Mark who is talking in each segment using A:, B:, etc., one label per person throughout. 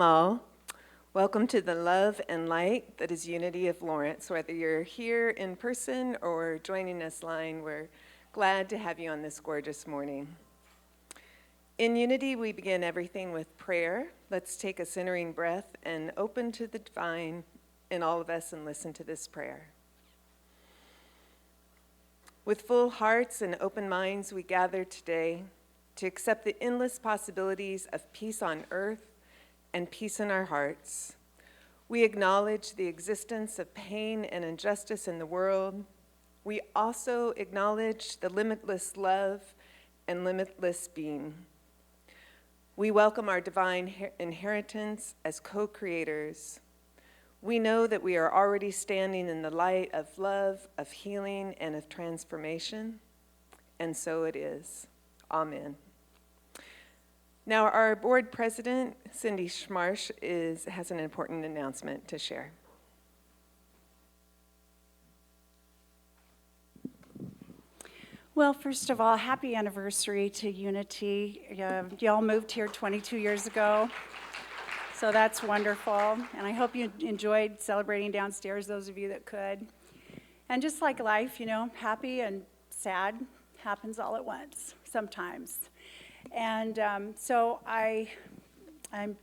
A: all. Welcome to the love and light that is Unity of Lawrence. Whether you're here in person or joining us online, we're glad to have you on this gorgeous morning. In Unity, we begin everything with prayer. Let's take a centering breath and open to the divine in all of us and listen to this prayer. With full hearts and open minds, we gather today to accept the endless possibilities of peace on earth and peace in our hearts. We acknowledge the existence of pain and injustice in the world. We also acknowledge the limitless love and limitless being. We welcome our divine inheritance as co-creators. We know that we are already standing in the light of love, of healing, and of transformation, and so it is. Amen. Now, our board president, Cindy Schmarsh, has an important announcement to share.
B: Well, first of all, happy anniversary to Unity. Y'all moved here 22 years ago, so that's wonderful. And I hope you enjoyed celebrating downstairs, those of you that could. And just like life, happy and sad happens all at once sometimes. And so I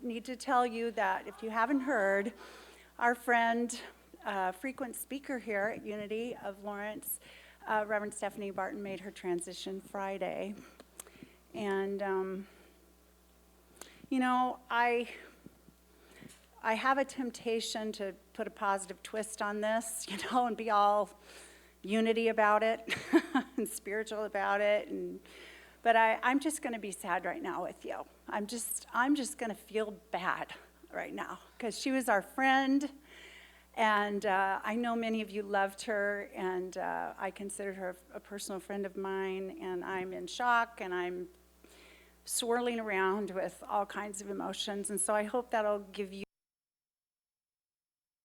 B: need to tell you that if you haven't heard, our friend, frequent speaker here at Unity of Lawrence, Reverend Stephanie Barton, made her transition Friday. And, I have a temptation to put a positive twist on this, and be all unity about it and spiritual about it. But I'm just going to be sad right now with you. I'm just going to feel bad right now because she was our friend, and I know many of you loved her, and I considered her a personal friend of mine, and I'm in shock, and I'm swirling around with all kinds of emotions, and so I hope that'll give you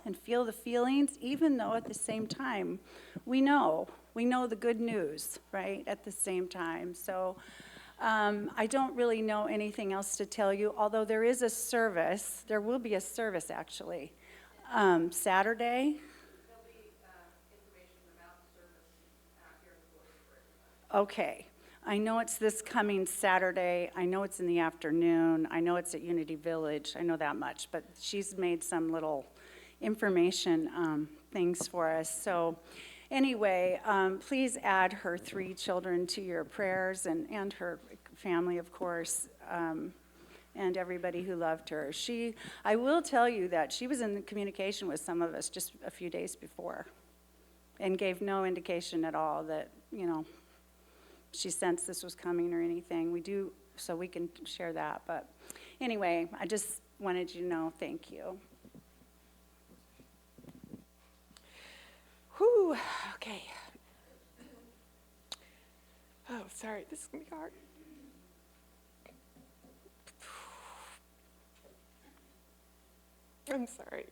B: and feel the feelings, even though at the same time we know the good news, right, at the same time. So I don't really know anything else to tell you, although there is a service. There will be a service, actually, Saturday.
C: There'll be information about the service here in the bulletin for everybody.
B: Okay. I know it's this coming Saturday. I know it's in the afternoon. I know it's at Unity Village. I know that much. But she's made some little information things for us. So anyway, please add her 3 children to your prayers and her family, of course, and everybody who loved her. I will tell you that she was in communication with some of us just a few days before and gave no indication at all that, she sensed this was coming or anything. We do, so we can share that. But anyway, I just wanted you to know, thank you.
A: Whew, okay. Oh, sorry, this is gonna be hard. I'm sorry.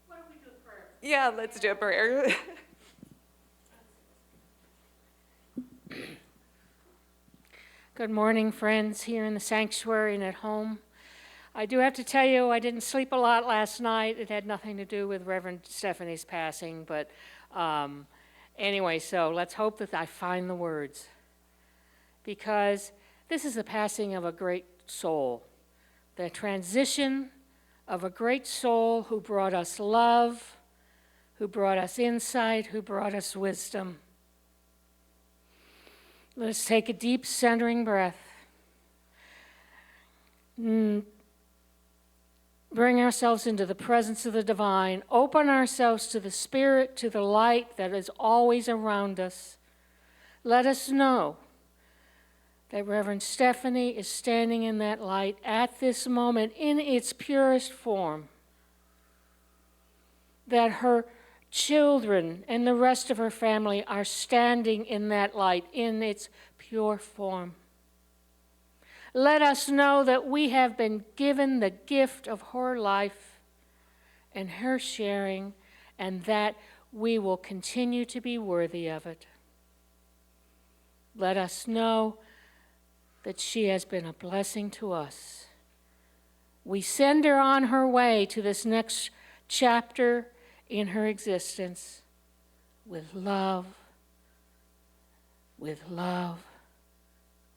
C: Why don't we do a prayer?
A: Yeah, let's do a prayer.
D: Good morning, friends here in the sanctuary and at home. I do have to tell you, I didn't sleep a lot last night. It had nothing to do with Reverend Stephanie's passing, but anyway, so let's hope that I find the words. Because this is the passing of a great soul, the transition of a great soul who brought us love, who brought us insight, who brought us wisdom. Let us take a deep centering breath. Bring ourselves into the presence of the divine. Open ourselves to the spirit, to the light that is always around us. Let us know that Reverend Stephanie is standing in that light at this moment in its purest form. That her children and the rest of her family are standing in that light in its pure form. Let us know that we have been given the gift of her life and her sharing, and that we will continue to be worthy of it. let us know that she has been a blessing to us. We send her on her way to this next chapter in her existence with love, with love,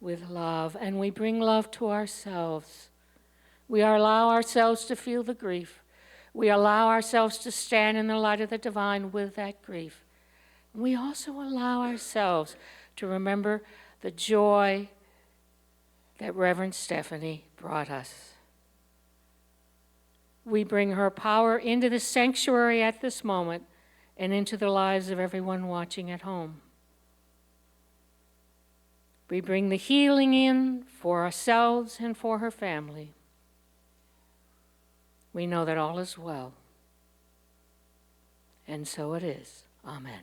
D: with love, and we bring love to ourselves. We allow ourselves to feel the grief. We allow ourselves to stand in the light of the divine with that grief. We also allow ourselves to remember the joy that Reverend Stephanie brought us. We bring her power into the sanctuary at this moment and into the lives of everyone watching at home. We bring the healing in for ourselves and for her family. We know that all is well. And so it is. Amen.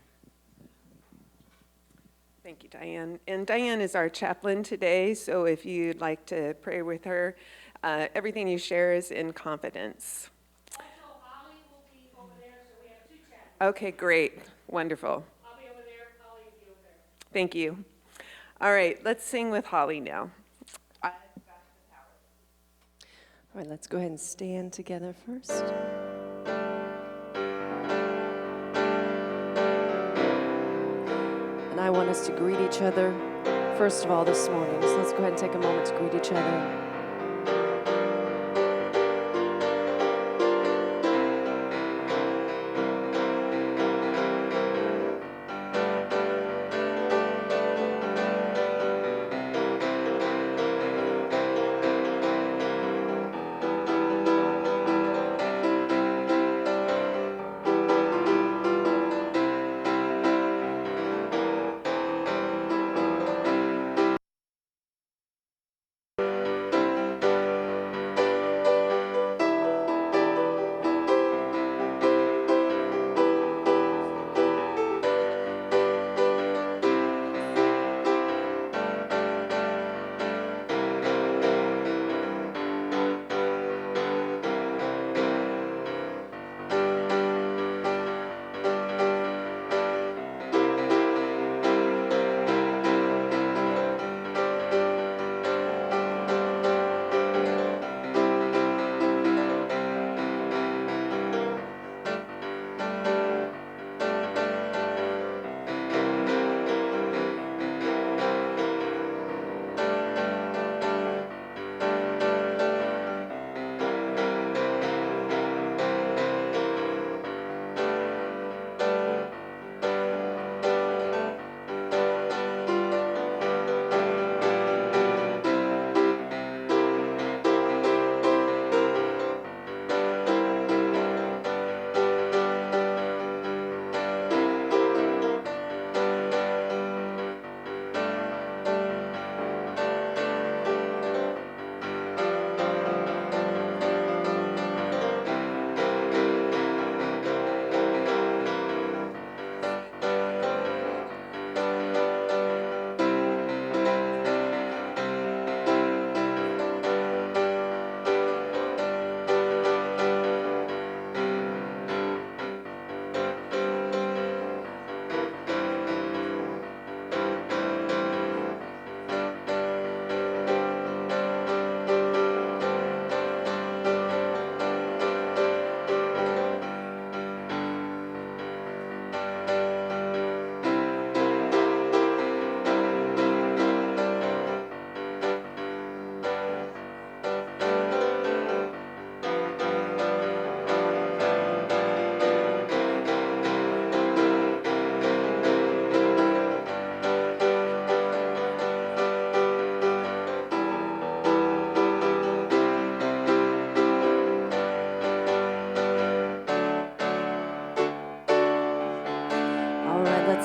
A: Thank you, Diane. And Diane is our chaplain today, so if you'd like to pray with her, everything you share is in confidence.
D: Also, Holly will be over there, so we have two chaplains.
A: Okay, great. Wonderful.
D: I'll be over there, Holly will be over there.
A: Thank you. All right, let's sing with Holly now.
E: All right, let's go ahead and stand together first. And I want us to greet each other, first of all, this morning. So let's go ahead and take a moment to greet each other.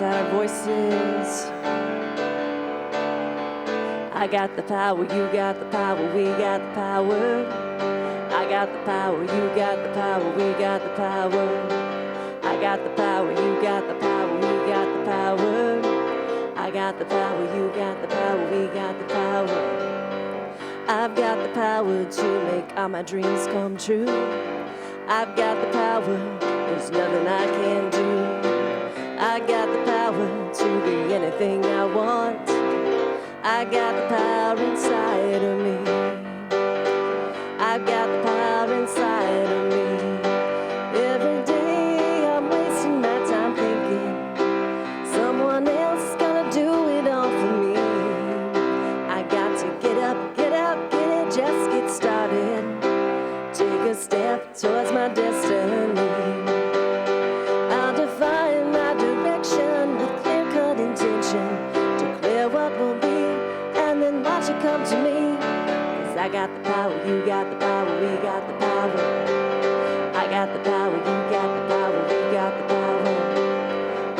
E: Our voices. I got the power, you got the power, we got the power. I got the power, you got the power, we got the power. I got the power, you got the power, we got the power. I got the power, you got the power, we got the power. I've got the power to make all my dreams come true. I've got the power, there's nothing I can't do. I got the power to be anything I want. I got the power inside of me. I've got the power inside of me. Every day I'm wasting my time thinking someone else is gonna do it all for me. I got to get up, get it, just get started. Take a step towards my destiny. I'll define my direction with clear-cut intention. Declare what will be, and then watch it come to me. 'Cause I got the power, you got the power, we got the power. I got the power, you got the power, we got the power.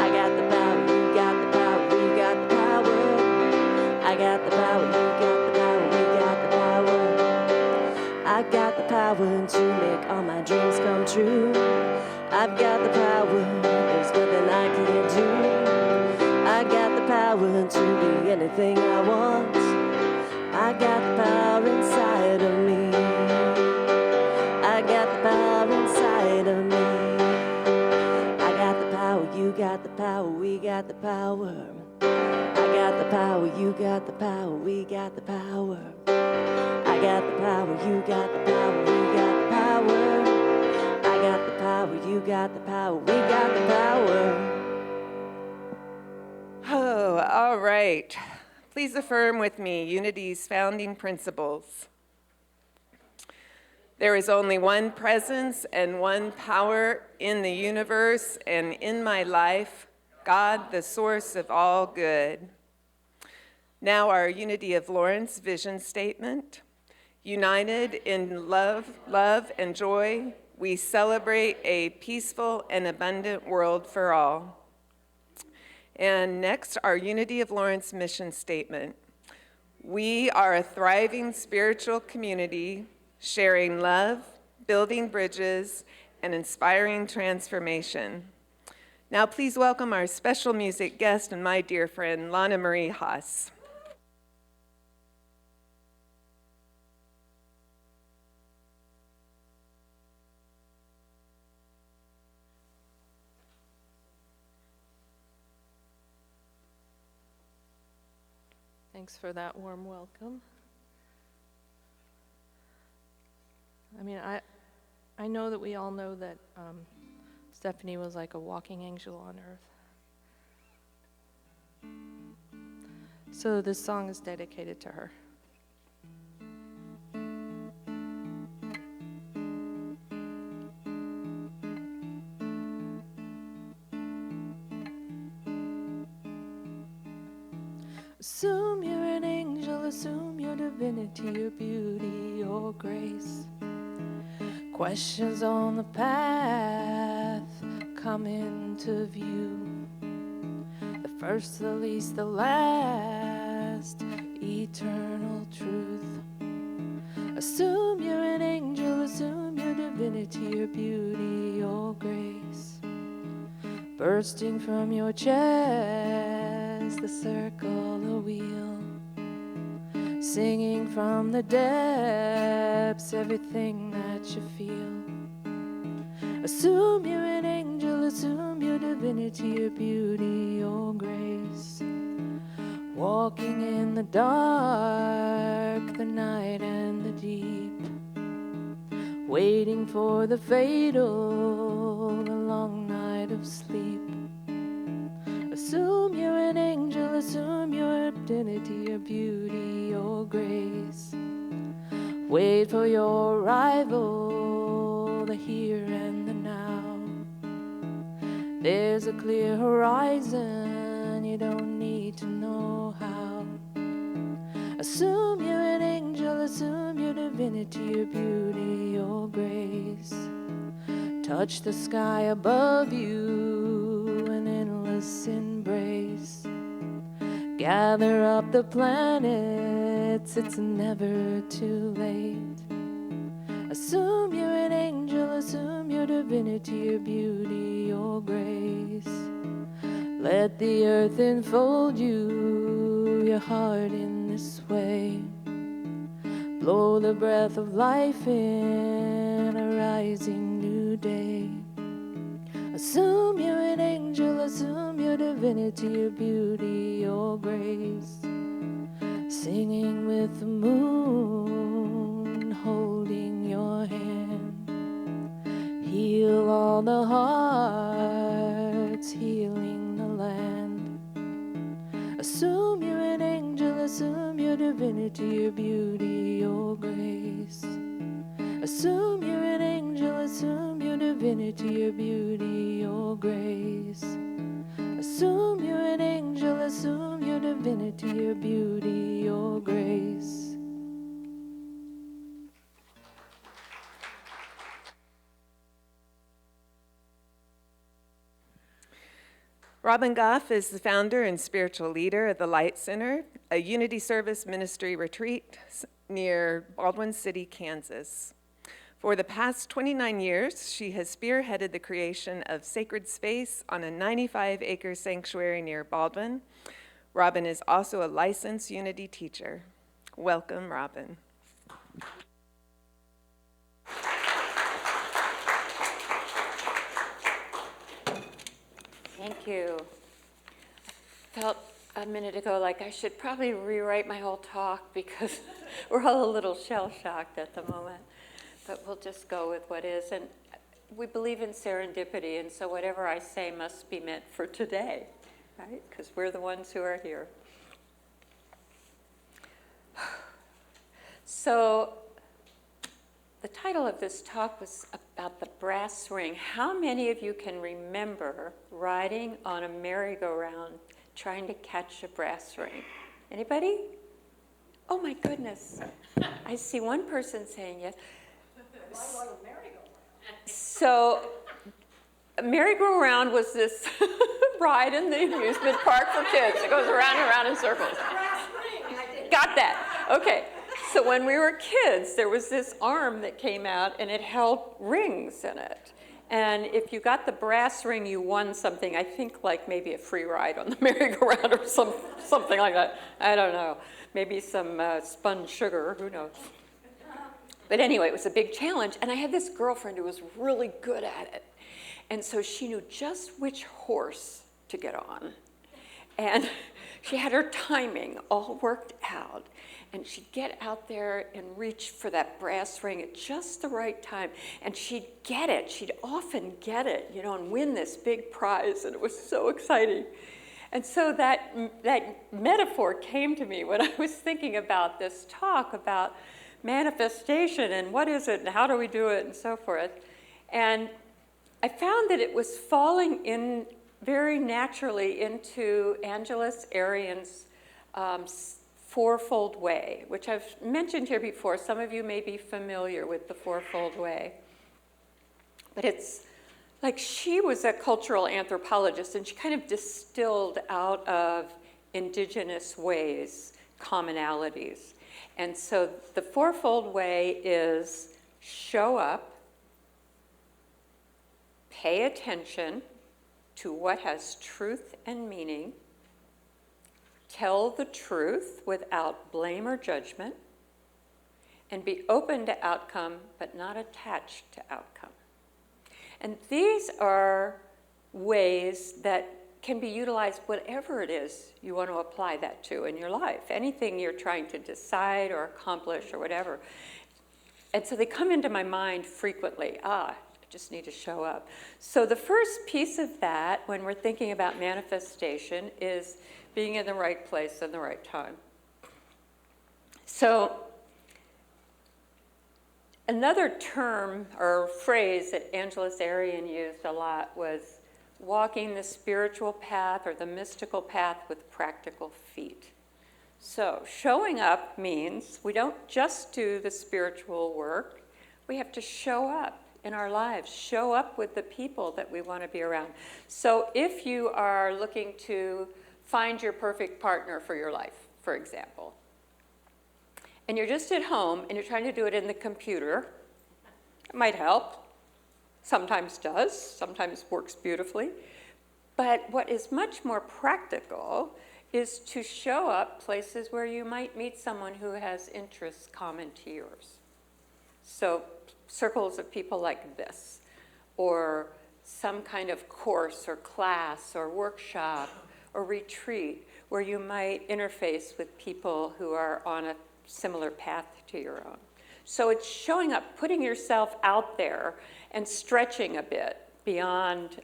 E: I got the power, you got the power, we got the power. I got the power, you got the power, we got the power. I got the power to make all my dreams come true. I've got the power, there's nothing I can't do. I got the power to be anything I want. I got the power inside of me. I got the power inside of me. I got the power, you got the power, we got the power. I got the power, you got the power, we got the power. I got the power, you got the power, we got the power. I got the power, you got the power, we got the power.
A: Oh, all right. Please affirm with me Unity's founding principles. There is only one presence and one power in the universe and in my life, God, the source of all good. Now our Unity of Lawrence vision statement. United in love and joy, we celebrate a peaceful and abundant world for all. And next, our Unity of Lawrence mission statement. We are a thriving spiritual community, sharing love, building bridges, and inspiring transformation. Now please welcome our special music guest and my dear friend, Lana Marie Haas.
F: Thanks for that warm welcome. I mean, I know that we all know that Stephanie was like a walking angel on earth. So this song is dedicated to her. Assume you're an angel, assume your divinity, your beauty, your grace. Questions on the path come into view. The first, the least, the last, eternal truth. Assume you're an angel, assume your divinity, your beauty, your grace. Bursting from your chest, the circle, a wheel. Singing from the depths, everything that you feel. Assume you're an angel, assume your divinity, your beauty, your grace. Walking in the dark, the night and the deep. Waiting for the fatal, the long night of sleep. Assume you're an angel, assume your identity, your beauty, your grace. Wait for your arrival, the here and the now. There's a clear horizon, you don't need to know how. Assume you're an angel, assume your divinity, your beauty, your grace. Touch the sky above you, an endless embrace. Gather up the planets, it's never too late. Assume you're an angel, assume your divinity, your beauty, your grace. Let the earth enfold you, your heart in this way. Blow the breath of life in a rising new day. Assume you're an angel, assume your divinity, your beauty, your grace. singing with the moon, holding your hand. Heal all the hearts, healing the land. Assume you're an angel, assume your divinity, your beauty, your grace. Assume you're an angel, assume your divinity, your beauty, your grace. Assume you're an angel, assume your divinity, your beauty, your grace.
A: Robin Goff is the founder and spiritual leader of the Light Center, a unity service ministry retreat near Baldwin City, Kansas. For the past 29 years, she has spearheaded the creation of sacred space on a 95-acre sanctuary near Baldwin. Robin is also a licensed unity teacher. Welcome, Robin.
G: Thank you. I felt a minute ago like I should probably rewrite my whole talk because we're all a little shell-shocked at the moment. But we'll just go with what is. And we believe in serendipity, and so whatever I say must be meant for today, right? Because we're the ones who are here. So the title of this talk was about the brass ring. How many of you can remember riding on a merry-go-round trying to catch a brass ring? Anybody? Oh my goodness. I see one person saying yes. So a merry-go-round was this ride in the amusement park for kids. It goes around and around in circles. Got that. Okay. So when we were kids, there was this arm that came out, and it held rings in it. And if you got the brass ring, you won something. I think like maybe a free ride on the merry-go-round or something like that. I don't know. Maybe some spun sugar. Who knows? But anyway, it was a big challenge. And I had this girlfriend who was really good at it. And so she knew just which horse to get on. And she had her timing all worked out. And she'd get out there and reach for that brass ring at just the right time. And she'd get it. She'd often get it, you know, and win this big prize. And it was so exciting. And so that metaphor came to me when I was thinking about this talk about manifestation and what is it and how do we do it and so forth. And I found that it was falling in very naturally into Angeles Arrien's fourfold way, which I've mentioned here before. Some of you may be familiar with the fourfold way. But it's like she was a cultural anthropologist, and she kind of distilled out of indigenous ways commonalities. And so the fourfold way is show up, pay attention to what has truth and meaning, tell the truth without blame or judgment, and be open to outcome but not attached to outcome. And these are ways that can be utilized whatever it is you want to apply that to in your life, anything you're trying to decide or accomplish or whatever. And so they come into my mind frequently. I just need to show up. So the first piece of that when we're thinking about manifestation is being in the right place and the right time. So another term or phrase that Angeles Arrien used a lot was walking the spiritual path or the mystical path with practical feet. So showing up means we don't just do the spiritual work, we have to show up in our lives, show up with the people that we want to be around. So if you are looking to find your perfect partner for your life, for example, and you're just at home and you're trying to do it in the computer, it might help. Sometimes does, sometimes works beautifully. But what is much more practical is to show up places where you might meet someone who has interests common to yours. So circles of people like this, or some kind of course or class or workshop, or retreat where you might interface with people who are on a similar path to your own. So it's showing up, putting yourself out there and stretching a bit beyond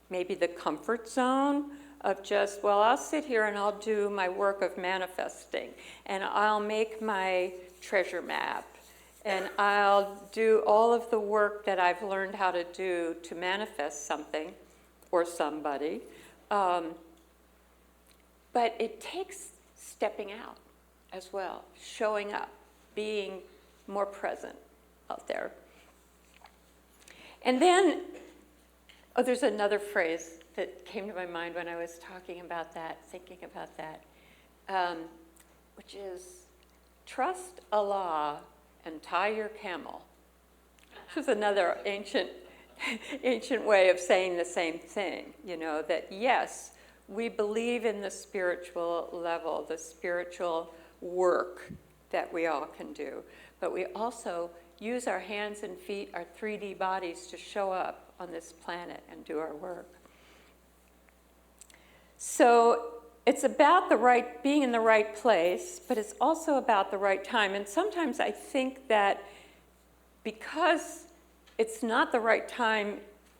G: maybe the comfort zone of just, well, I'll sit here and I'll do my work of manifesting, and I'll make my treasure map, and I'll do all of the work that I've learned how to do to manifest something or somebody. But it takes stepping out as well, showing up, being more present out there. And then, there's another phrase that came to my mind when I was talking about that, thinking about that, which is, trust Allah and tie your camel. This is another ancient way of saying the same thing, that yes, we believe in the spiritual level, the spiritual work that we all can do, but we also use our hands and feet, our 3D bodies, to show up on this planet and do our work. So it's about being in the right place, but it's also about the right time. And sometimes I think that because it's not the right time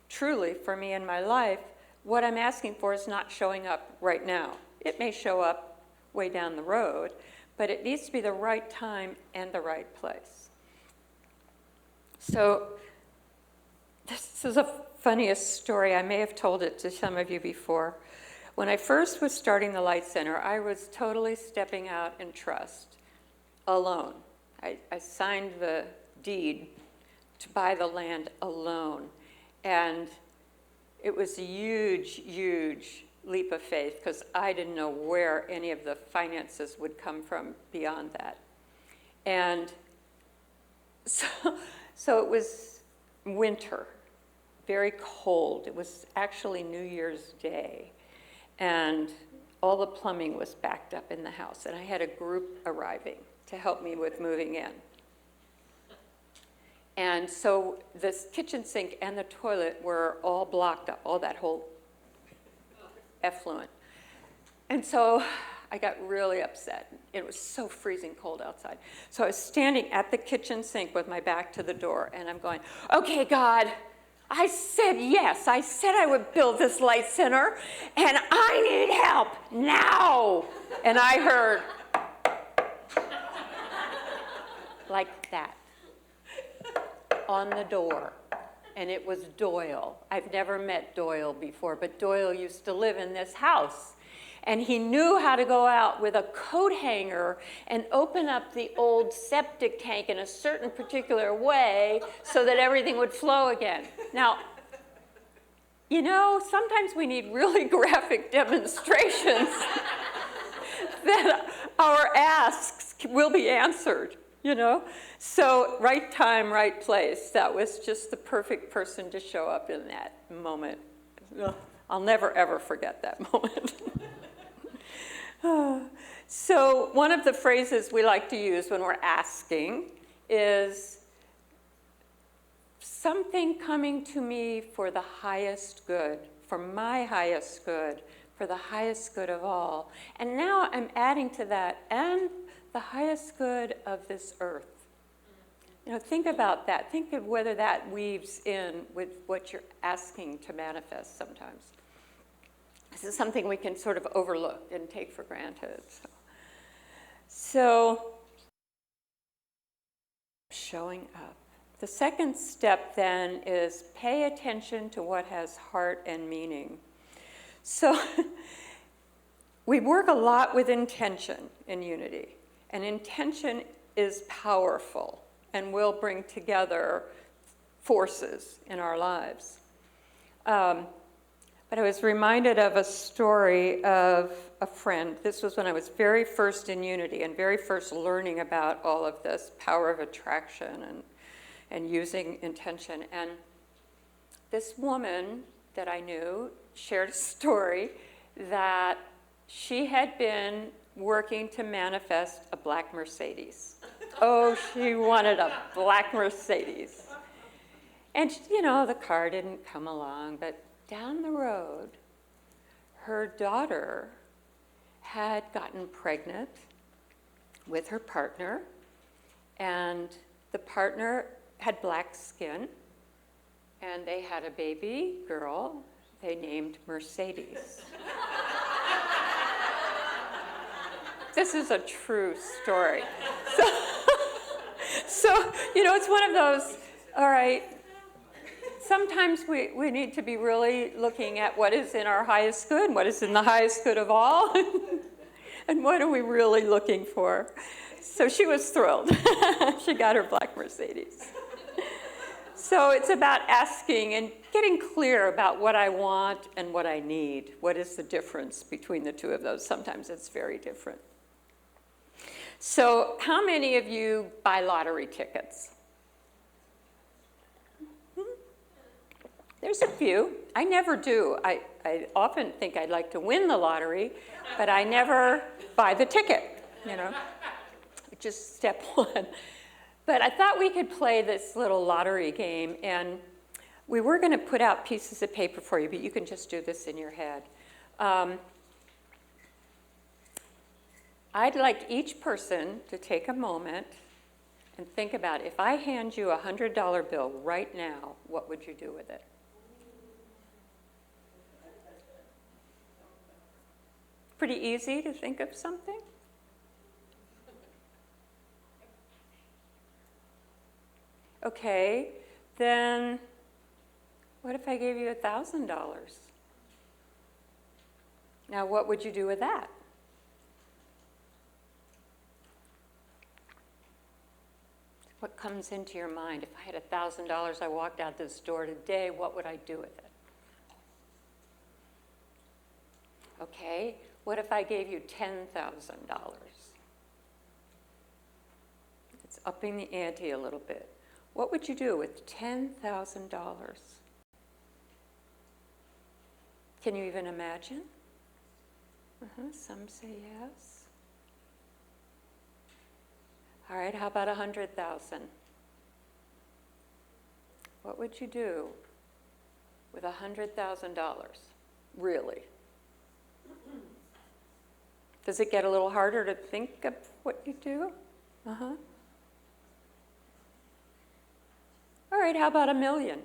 G: truly for me in my life, what I'm asking for is not showing up right now. It may show up way down the road, but it needs to be the right time and the right place. So this is the funniest story. I may have told it to some of you before. When I first was starting the Light Center, I was totally stepping out in trust, alone. I signed the deed to buy the land alone. And it was a huge, huge leap of faith, because I didn't know where any of the finances would come from beyond that. And so it was winter, very cold. It was actually New Year's Day. And all the plumbing was backed up in the house. And I had a group arriving to help me with moving in. And so this kitchen sink and the toilet were all blocked up, all that whole effluent. And so I got really upset. It was so freezing cold outside. So I was standing at the kitchen sink with my back to the door, and I'm going, okay, God, I said yes. I said I would build this Light Center, and I need help now. And I heard, like that, on the door. And it was Doyle. I've never met Doyle before, but Doyle used to live in this house. And he knew how to go out with a coat hanger and open up the old septic tank in a certain particular way so that everything would flow again. Now, sometimes we need really graphic demonstrations that our asks will be answered, So right time, right place. That was just the perfect person to show up in that moment. I'll never, ever forget that moment. So one of the phrases we like to use when we're asking is, something coming to me for the highest good, for my highest good, for the highest good of all. And now I'm adding to that, and the highest good of this earth. Think about that. Think of whether that weaves in with what you're asking to manifest sometimes. This is something we can sort of overlook and take for granted. So showing up. The second step then is pay attention to what has heart and meaning. So we work a lot with intention in Unity, and intention is powerful and will bring together forces in our lives. But I was reminded of a story of a friend. This was when I was very first in Unity and very first learning about all of this power of attraction and using intention. And this woman that I knew shared a story that she had been working to manifest a black Mercedes. Oh, she wanted a black Mercedes. And, the car didn't come along, but down the road, her daughter had gotten pregnant with her partner, and the partner had black skin, and they had a baby girl they named Mercedes. This is a true story. So, it's one of those, all right, sometimes we need to be really looking at what is in our highest good, and what is in the highest good of all, and what are we really looking for. So she was thrilled. She got her black Mercedes. So it's about asking and getting clear about what I want and what I need. What is the difference between the two of those? Sometimes it's very different. So how many of you buy lottery tickets? There's a few. I never do. I often think I'd like to win the lottery, but I never buy the ticket, Just step one. But I thought we could play this little lottery game, and we were going to put out pieces of paper for you, but you can just do this in your head. I'd like each person to take a moment and think about, if I hand you a $100 bill right now, what would you do with it? Pretty easy to think of something? Okay, then what if I gave you $1,000? Now, what would you do with that? What comes into your mind? If I had $1,000, I walked out this door today, what would I do with it? Okay, what if I gave you $10,000? It's upping the ante a little bit. What would you do with $10,000? Can you even imagine? Some say yes. All right, how about 100,000? What would you do with $100,000? Really? Does it get a little harder to think of what you do? All right, how about $1 million?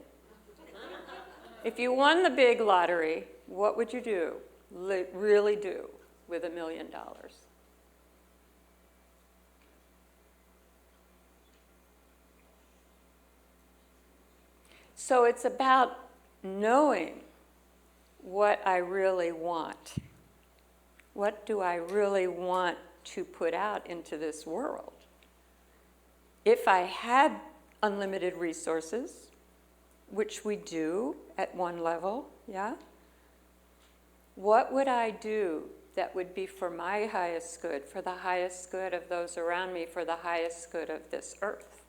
G: If you won the big lottery, what would you do? Really do with $1 million? So it's about knowing what I really want. What do I really want to put out into this world? If I had unlimited resources, which we do at one level, yeah? What would I do that would be for my highest good, for the highest good of those around me, for the highest good of this earth?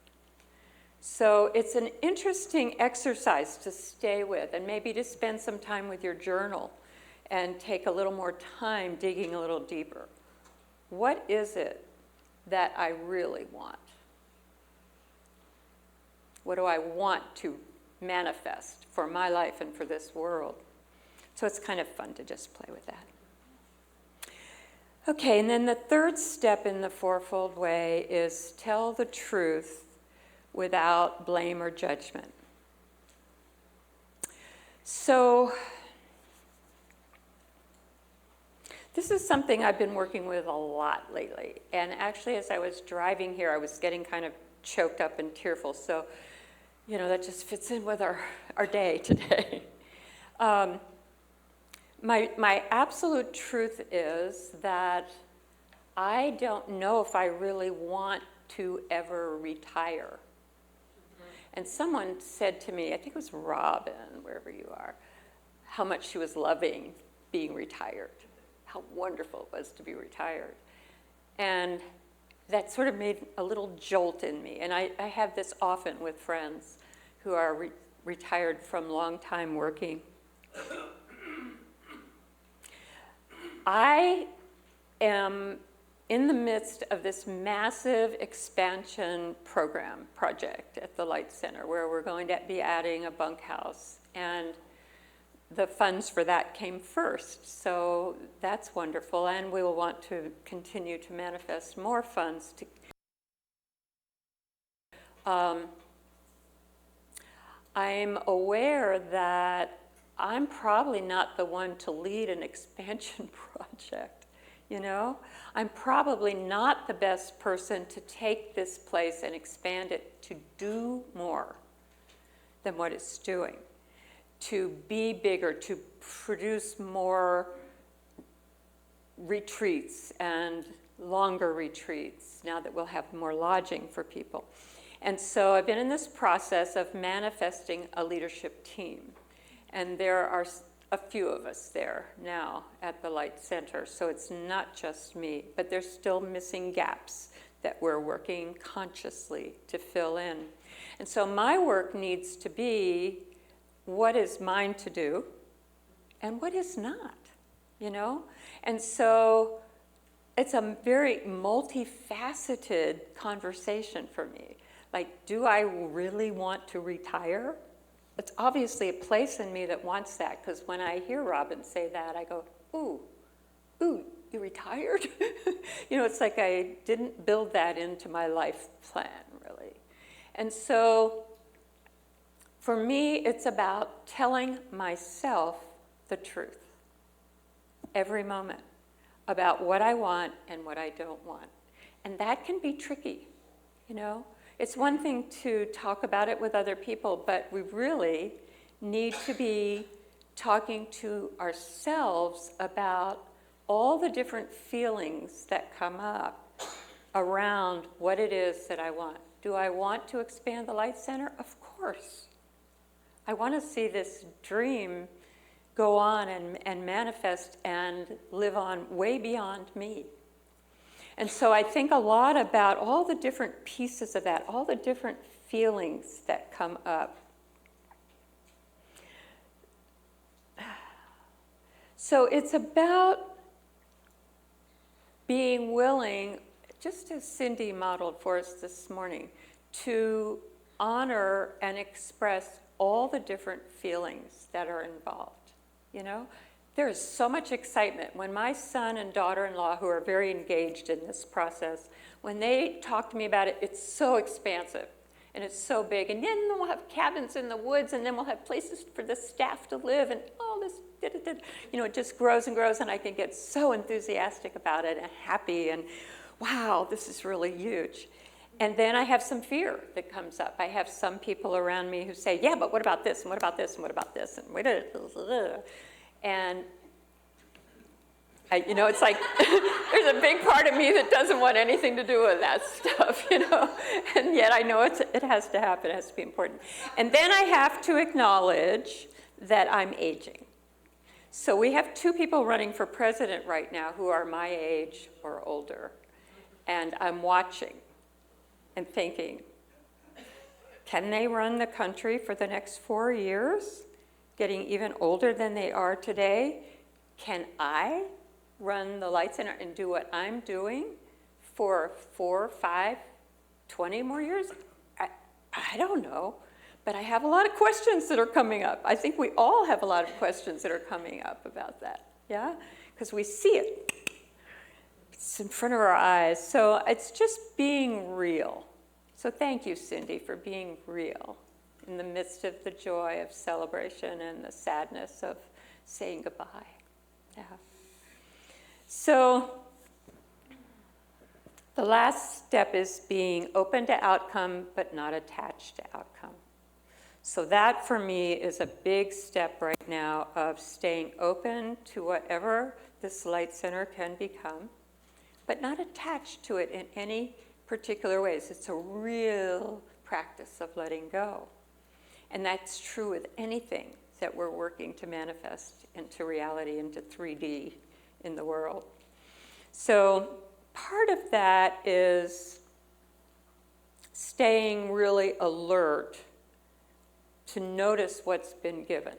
G: So it's an interesting exercise to stay with, and maybe to spend some time with your journal and take a little more time digging a little deeper. What is it that I really want? What do I want to manifest for my life and for this world? So it's kind of fun to just play with that. Okay, and then the third step in the fourfold way is tell the truth without blame or judgment. So this is something I've been working with a lot lately. And actually, as I was driving here, I was getting kind of choked up and tearful. So, that just fits in with our day today. My absolute truth is that I don't know if I really want to ever retire. And someone said to me, I think it was Robin, wherever you are, how much she was loving being retired, how wonderful it was to be retired. And that sort of made a little jolt in me. And I have this often with friends who are retired from long time working. I am in the midst of this massive expansion project at the Light Center, where we're going to be adding a bunkhouse. And the funds for that came first. So that's wonderful, and we will want to continue to manifest more funds to I'm aware that I'm probably not the one to lead an expansion project, you know? I'm probably not the best person to take this place and expand it to do more than what it's doing, to be bigger, to produce more retreats and longer retreats now that we'll have more lodging for people. And so I've been in this process of manifesting a leadership team. And there are a few of us there now at the Light Center, so it's not just me, but there's still missing gaps that we're working consciously to fill in. And so my work needs to be what is mine to do and what is not, you know? And so it's a very multifaceted conversation for me. Like, do I really want to retire? It's obviously a place in me that wants that, because when I hear Robin say that, I go, ooh, you retired? You know, it's like I didn't build that into my life plan, really. And so for me, it's about telling myself the truth every moment about what I want and what I don't want. And that can be tricky, you know? It's one thing to talk about it with other people, but we really need to be talking to ourselves about all the different feelings that come up around what it is that I want. Do I want to expand the Light Center? Of course. I want to see this dream go on and manifest and live on way beyond me. And so I think a lot about all the different pieces of that, all the different feelings that come up. So it's about being willing, just as Cindy modeled for us this morning, to honor and express all the different feelings that are involved, you know? There is so much excitement. When my son and daughter-in-law, who are very engaged in this process, when they talk to me about it, it's so expansive and it's so big. And then we'll have cabins in the woods, and then we'll have places for the staff to live, and all this, you know, it just grows and grows, and I can get so enthusiastic about it and happy, and wow, this is really huge. And then I have some fear that comes up. I have some people around me who say, yeah, but what about this, and what about this, and what about this, and you know, it's like there's a big part of me that doesn't want anything to do with that stuff, you know, and yet I know it has to happen, it has to be important. And then I have to acknowledge that I'm aging. So we have 2 people running for president right now who are my age or older, and I'm watching and thinking, can they run the country for the next 4 years? Getting even older than they are today? Can I run the Light Center and do what I'm doing for 4, 5, 20 more years? I don't know, but I have a lot of questions that are coming up. I think we all have a lot of questions that are coming up about that, yeah? Because we see it. It's in front of our eyes. So it's just being real. So thank you, Cindy, for being real in the midst of the joy of celebration and the sadness of saying goodbye. Yeah. So the last step is being open to outcome, but not attached to outcome. So that, for me, is a big step right now of staying open to whatever this Light Center can become, but not attached to it in any particular ways. It's a real practice of letting go. And that's true with anything that we're working to manifest into reality, into 3D in the world. So part of that is staying really alert to notice what's been given.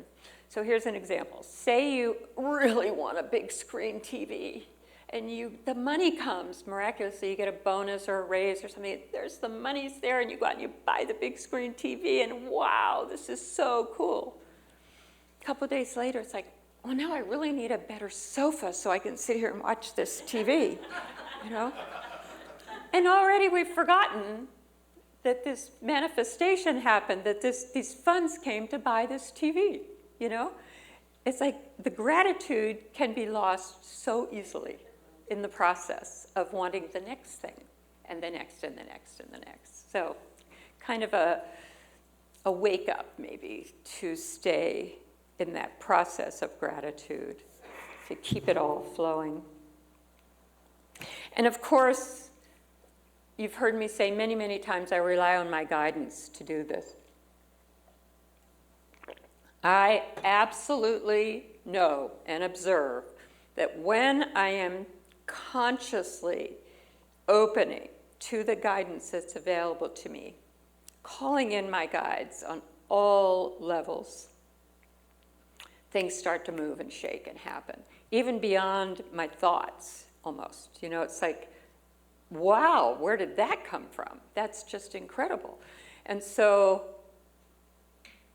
G: So here's an example. Say you really want a big screen TV, and the money comes miraculously. You get a bonus or a raise or something. There's the money's there, and you go out and you buy the big screen TV, and wow, this is so cool. a couple of days later, it's like, oh, now I really need a better sofa so I can sit here and watch this TV, you know? And already we've forgotten that this manifestation happened, that these funds came to buy this TV, you know? It's like the gratitude can be lost so easily in the process of wanting the next thing, and the next, and the next, and the next. So kind of a wake up, maybe, to stay in that process of gratitude, to keep it all flowing. And of course, you've heard me say many, many times, I rely on my guidance to do this. I absolutely know and observe that when I am consciously opening to the guidance that's available to me, calling in my guides on all levels, things start to move and shake and happen, even beyond my thoughts, almost. You know, it's like, wow, where did that come from? That's just incredible. And so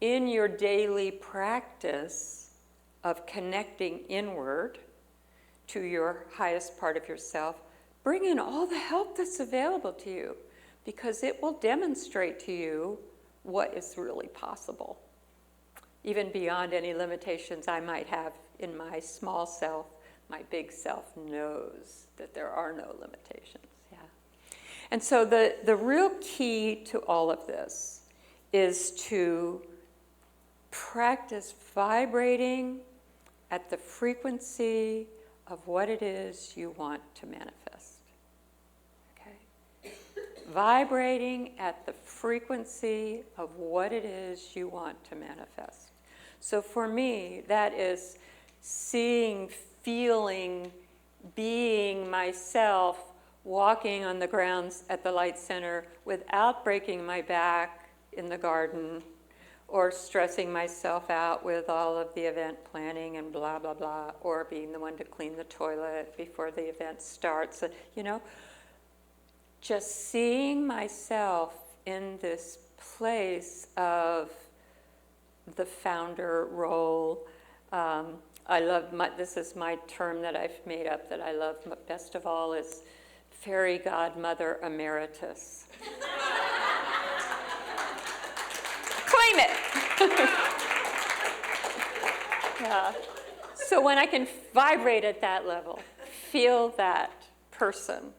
G: in your daily practice of connecting inward to your highest part of yourself, bring in all the help that's available to you, because it will demonstrate to you what is really possible, even beyond any limitations I might have in my small self. My big self knows that there are no limitations. Yeah. And so the real key to all of this is to practice vibrating at the frequency of what it is you want to manifest. Okay? Vibrating at the frequency of what it is you want to manifest. So for me, that is seeing, feeling, being myself, walking on the grounds at the Light Center without breaking my back in the garden, or stressing myself out with all of the event planning and blah, blah, blah, or being the one to clean the toilet before the event starts, you know. Just seeing myself in this place of the founder role. I love, this is my term that I've made up that I love best of all, is fairy godmother emeritus. Claim it. Yeah. So when I can vibrate at that level, feel that person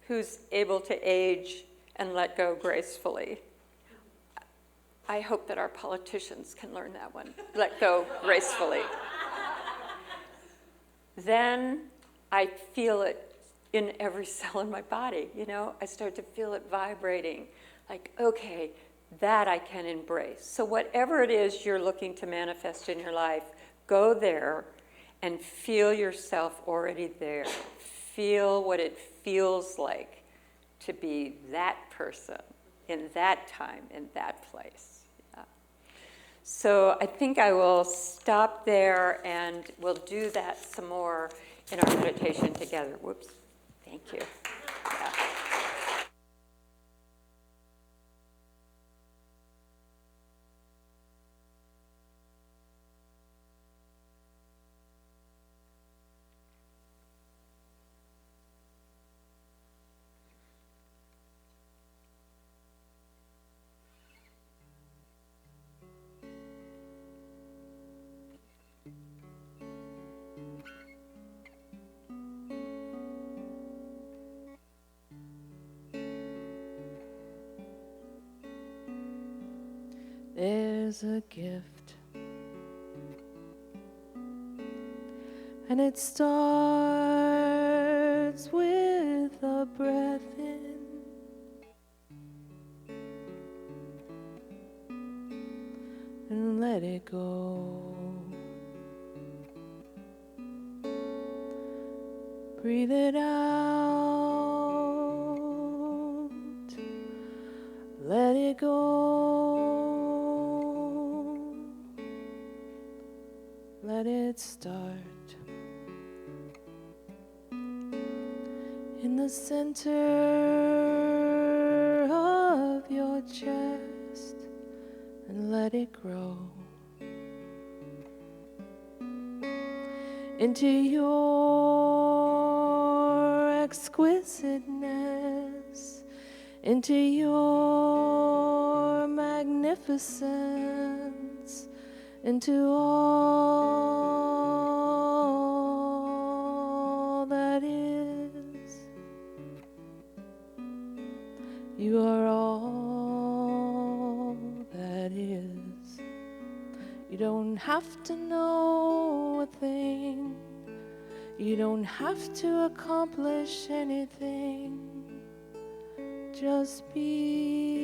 G: who's able to age and let go gracefully. I hope that our politicians can learn that one, let go gracefully. Then I feel it in every cell in my body, you know? I start to feel it vibrating, like, okay, that I can embrace. So whatever it is you're looking to manifest in your life, go there and feel yourself already there. Feel what it feels like to be that person in that time, in that place. Yeah. So I think I will stop there, and we'll do that some more in our meditation together. Whoops. Thank you. Yeah.
F: There's a gift, and it starts with a breath in, and let it go. Breathe it out, let it go. Let it start in the center of your chest, and let it grow. into your exquisiteness, into your magnificence, into all that is. You are all that is. You don't have to know a thing. You don't have to accomplish anything. Just be.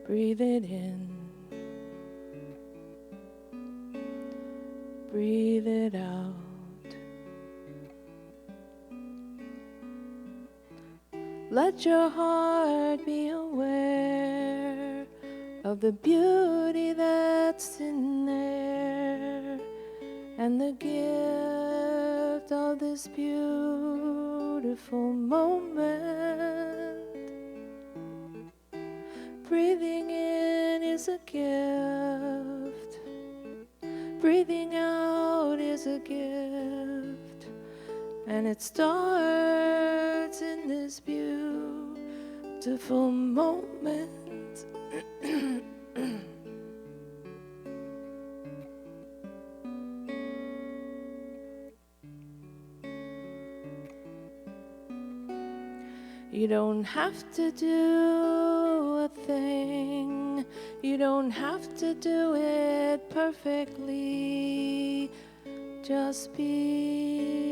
F: Breathe it in. Breathe it out. Let your heart be aware of the beauty that's in there and the gift of this beautiful moment. Breathing in is a gift. Breathing out is a gift. And it starts in this beautiful moment. You don't have to do a thing. You don't have to do it perfectly. Just be.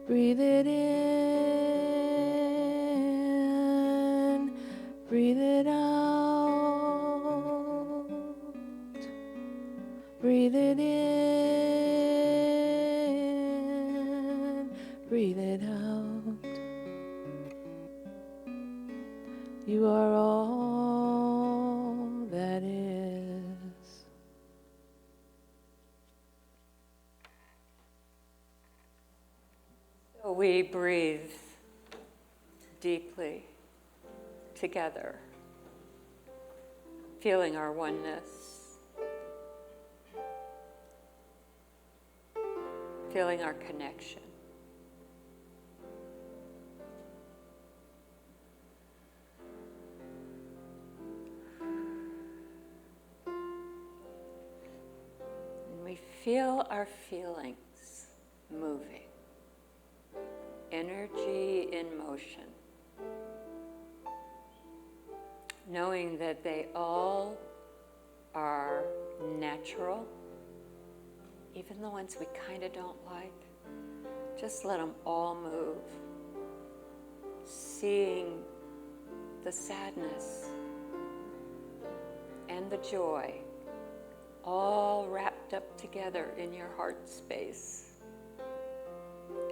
F: Breathe it in. Breathe it out. Breathe it in. Breathe it out. You are all that is.
G: So we breathe deeply together, feeling our oneness, feeling our connection. And we feel our feelings moving, energy in motion, knowing that they all are natural, even the ones we kind of don't like. Just let them all move. Seeing the sadness and the joy all wrapped up together in your heart space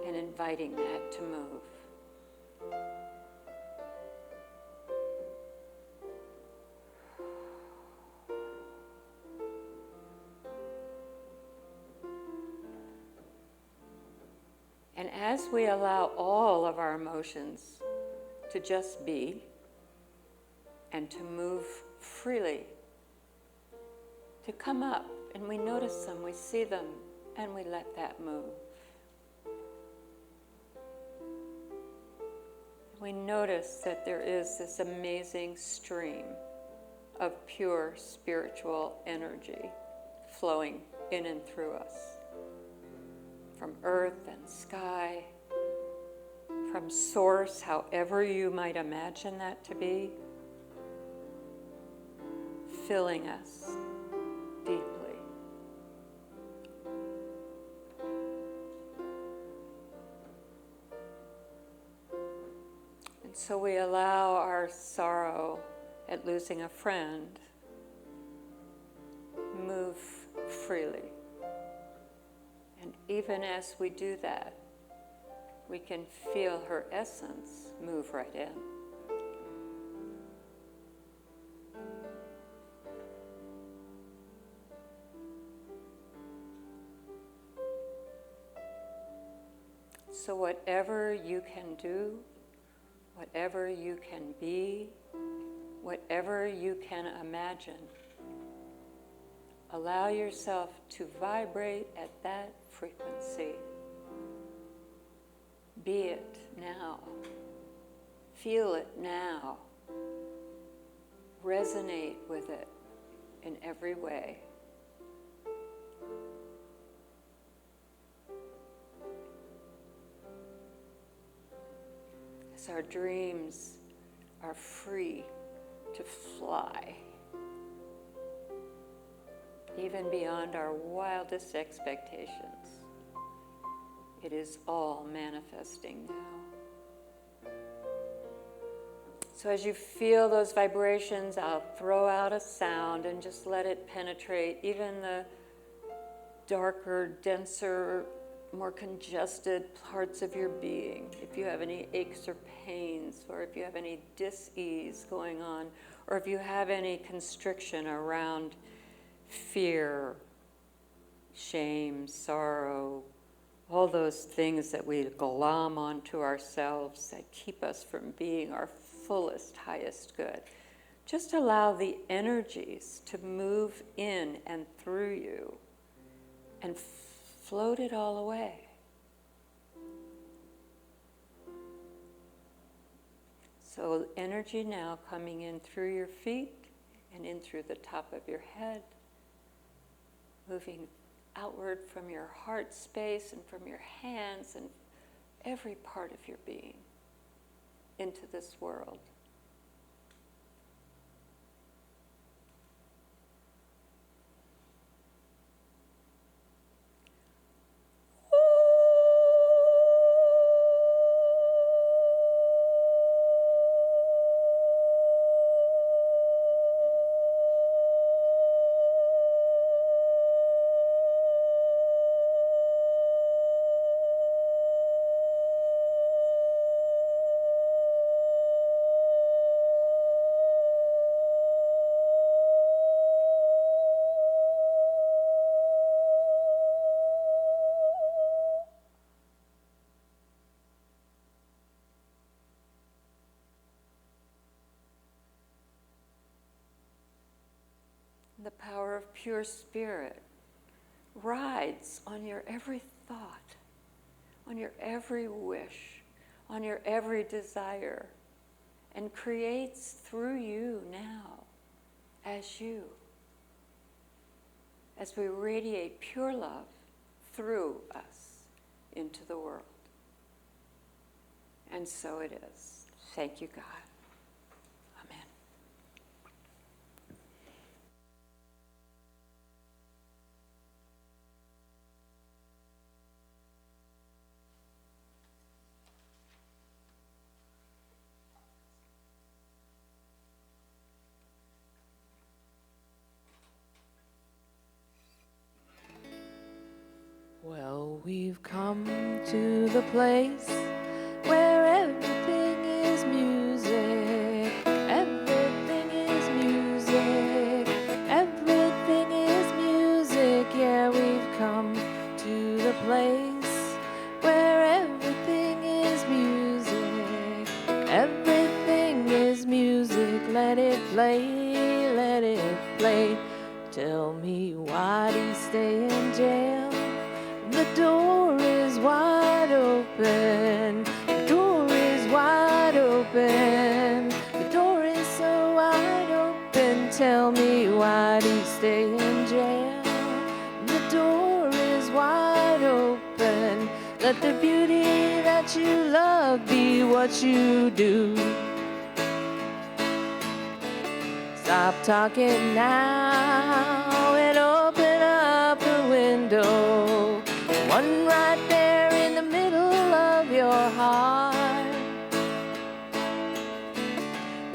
G: and inviting that to move. And as we allow all of our emotions to just be and to move freely, to come up, and we notice them, we see them, and we let that move. We notice that there is this amazing stream of pure spiritual energy flowing in and through us. From earth and sky, from source, however you might imagine that to be, filling us deeply. And so we allow our sorrow at losing a friend move freely. And even as we do that, we can feel her essence move right in. So whatever you can do, whatever you can be, whatever you can imagine. Allow yourself to vibrate at that frequency. Be it now. Feel it now. Resonate with it in every way. As our dreams are free to fly, even beyond our wildest expectations, it is all manifesting now. So as you feel those vibrations, I'll throw out a sound and just let it penetrate even the darker, denser, more congested parts of your being. If you have any aches or pains, or if you have any dis-ease going on, or if you have any constriction around fear, shame, sorrow, all those things that we glom onto ourselves that keep us from being our fullest, highest good. Just allow the energies to move in and through you and float it all away. So energy now coming in through your feet and in through the top of your head, moving outward from your heart space and from your hands and every part of your being into this world. The power of pure spirit rides on your every thought, on your every wish, on your every desire, and creates through you now, as we radiate pure love through us into the world. And so it is. Thank you, God. Amen.
F: Well, we've come to the place where everything is music. Everything is music. Everything is music. Yeah, we've come to the place where everything is music. Everything is music. Let it play, let it play. Tell me, why'd he stay in jail? The door is wide open. The door is wide open. The door is so wide open. Tell me, why'd he stay in jail? The door is wide open. Let the beauty that you love be what you do. Stop talking now and open up the window. One right there in the middle of your heart.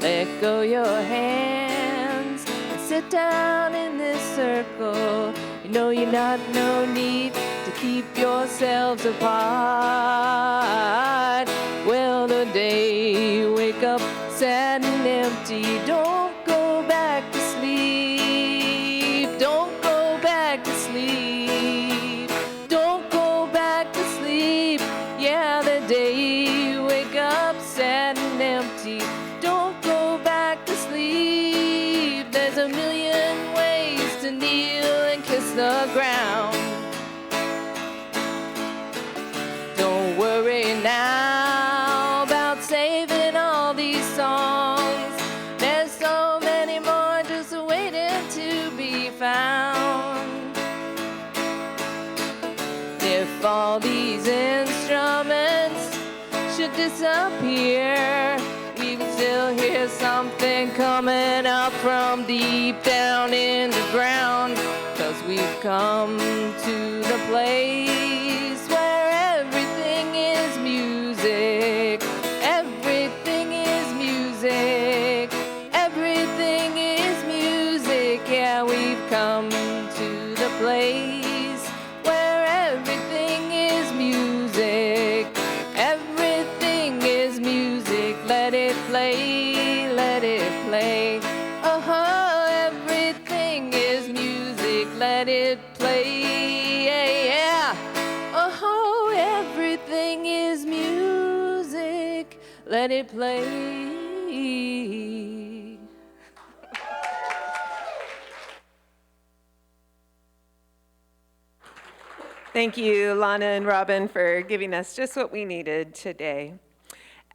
F: Let go your hands and sit down in this circle. You know you got no need to keep yourselves apart. Well, the day you wake up sad and empty, don't go back to sleep. Don't go back to sleep. Don't go back to sleep. Yeah, the day you wake up sad and empty. the ground. Don't worry now about saving all these songs. There's so many more just waiting to be found. If all these instruments should disappear, we would still hear something coming up from deep down in the ground. 'Cause we've come to the place where everything is music. Everything is music. Everything is music. Yeah, we've come to the place where everything is music. Everything is music. Let it play, let it play. Oh, everything is music. Let it play, yeah, yeah. Oh, everything is music. Let it play.
A: Thank you, Lana and Robin, for giving us just what we needed today.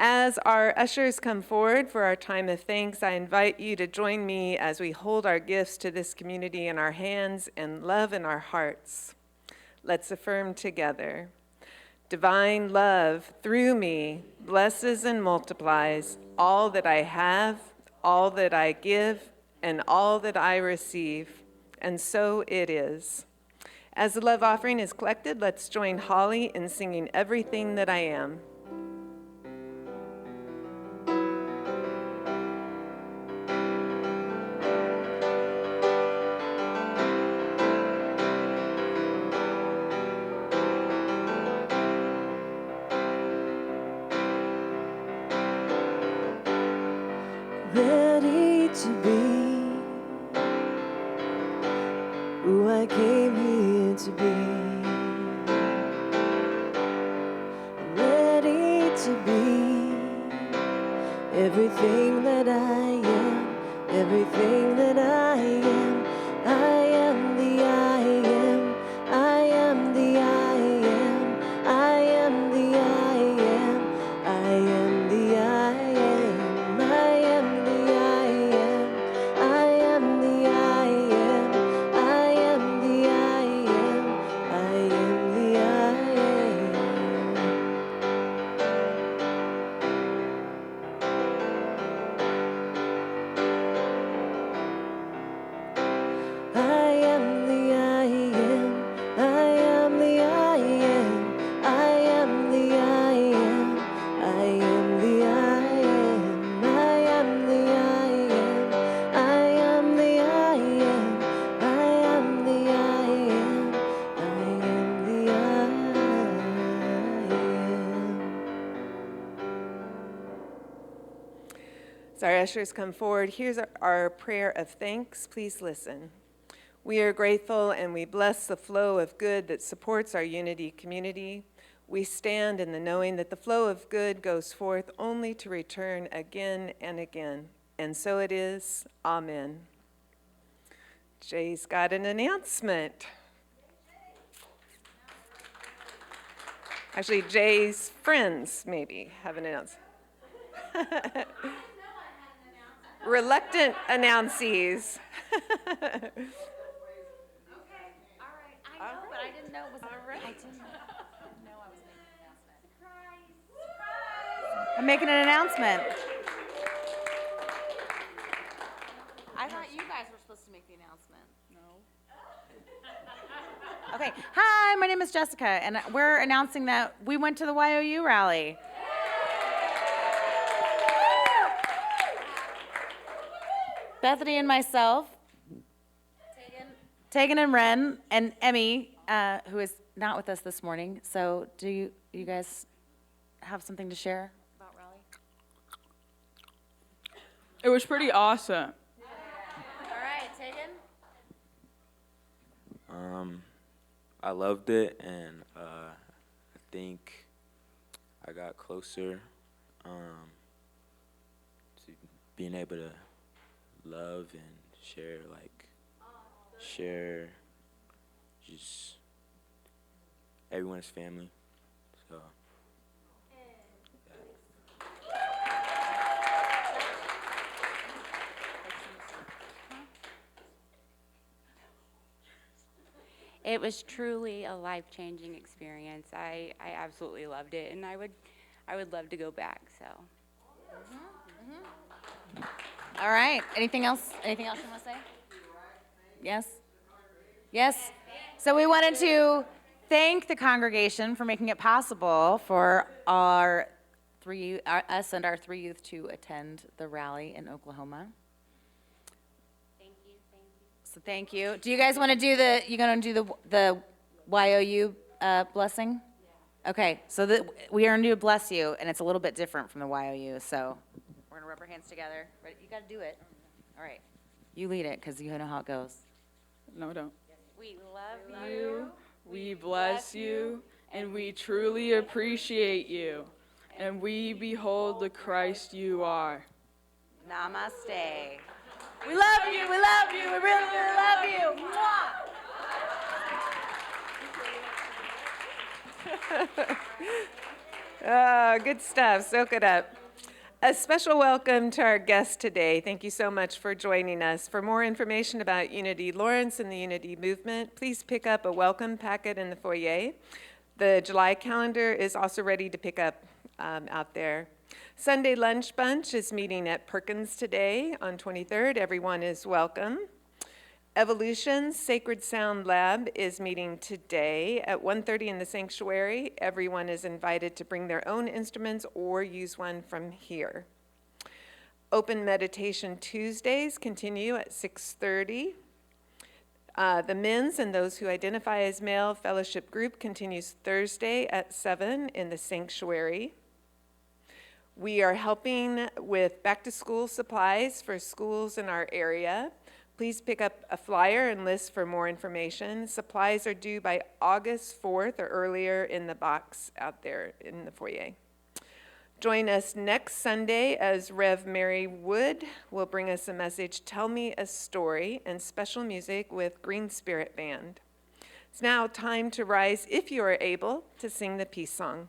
A: As our ushers come forward for our time of thanks, I invite you to join me as we hold our gifts to this community in our hands and love in our hearts. Let's affirm together. Divine love through me blesses and multiplies all that I have, all that I give, and all that I receive. And so it is. As the love offering is collected, let's join Holly in singing Everything That I Am.
E: Ready to be who I came here to be. Ready to be everything that I am, everything that I am. I am the I am, I am the I am, I am the I am, I am the I am, I am the I am, I am the I am, I am the I am, I am the I am. I am the I am, I am the I am, I am the I am, I am the I am, I am the I am, I am the I am, I am the I am, I am the I am.
A: As our ushers come forward, here's our prayer of thanks. Please listen. We are grateful and we bless the flow of good that supports our unity community. We stand in the knowing that the flow of good goes forth only to return again and again. And so it is. Amen. Jay's got an announcement. Actually, Jay's friends maybe have an announcement. Reluctant announcees.
B: But I didn't know it was. I didn't know I was making an announcement. Surprise! I'm making an announcement.
C: I thought you guys were supposed to make the announcement.
B: Okay. Hi, my name is Jessica, and we're announcing that we went to the YOU rally. Bethany and myself, Tegan and Ren, and Emmy, who is not with us this morning. So do you guys have something to share about rally?
H: It was pretty awesome.
B: All right, Tegan?
I: I loved it, and I think I got closer to being able to love and share just everyone's family. So.
J: It was truly a life-changing experience. I absolutely loved it, and I would love to go back. So.
K: All right. Anything else? Anything else you want to say? Yes? Yes? So we wanted to thank the congregation for making it possible for us and our 3 youth to attend the rally in Oklahoma.
J: Thank you.
K: So thank you. Do you guys want to do the YOU blessing? Yeah. Okay. So we are going to do a bless you, and it's a little bit different from the YOU. So we're going to rub our hands together. Ready? You got to do it. All right. You lead it because you know how it goes.
H: No, don't.
J: We love you.
H: We bless you, and we truly appreciate you. And we behold the Christ you are.
K: Namaste. We love you. We love you. We really, really love you. Mwah.
A: Good stuff. Soak it up. A special welcome to our guest today. Thank you so much for joining us. For more information about Unity Lawrence and the Unity Movement, please pick up a welcome packet in the foyer. The July calendar is also ready to pick up out there. Sunday Lunch Bunch is meeting at Perkins today on 23rd. Everyone is welcome. Evolution's Sacred Sound Lab is meeting today at 1:30 in the sanctuary. Everyone is invited to bring their own instruments or use one from here. Open Meditation Tuesdays continue at 6:30. The men's and those who identify as male fellowship group continues Thursday at 7 in the sanctuary. We are helping with back-to-school supplies for schools in our area. Please pick up a flyer and list for more information. Supplies are due by August 4th or earlier in the box out there in the foyer. Join us next Sunday as Rev Mary Wood will bring us a message, Tell Me a Story, and special music with Green Spirit Band. It's now time to rise, if you are able, to sing the peace song.